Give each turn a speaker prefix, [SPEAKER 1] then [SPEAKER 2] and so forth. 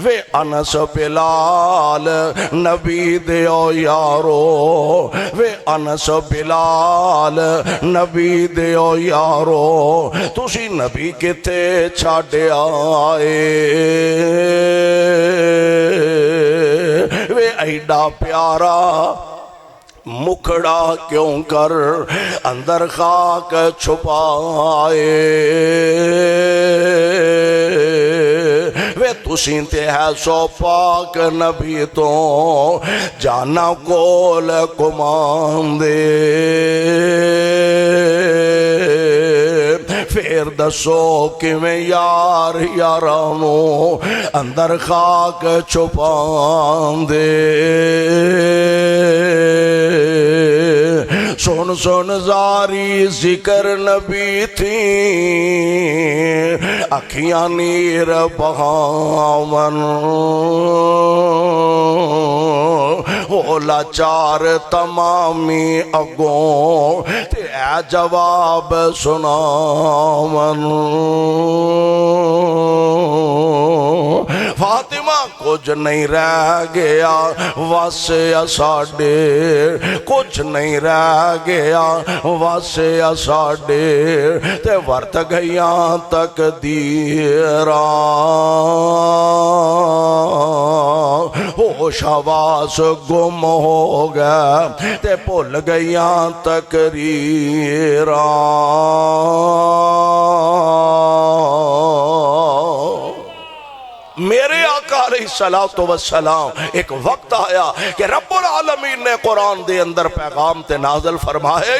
[SPEAKER 1] وے انس بلال نبی دیو یارو، وے انس بلال نبی دیو یارو، تسی نبی کتے چھاڑے آئے، وے ایڈا پیارا مکھڑا کیوں کر اندر خاک چھپائے، وے تسیں تے ہے سو پاک نبی تو جانا کول کمان دے، پھر دسو کہ میں یار یارانو اندر خاک چھپان دے، سن سن زاری ذکر نبی تھی اکھیاں نیر بہاون، ہولا چار تمامی اگوں تے اے جواب سناون، فاطمہ کچھ نہیں رہ گیا واسے اساڈے، کچھ نہیں رہ گیا واسے اساڈے، تے ورت گئیاں تقدیراں، ہوش حواس گم ہو گئے تے بھول گئیاں تقریراں، میرے آقا علیہ السلام ایک وقت آیا کہ رب العالمین نے قرآن دے اندر پیغام تے نازل فرمائے،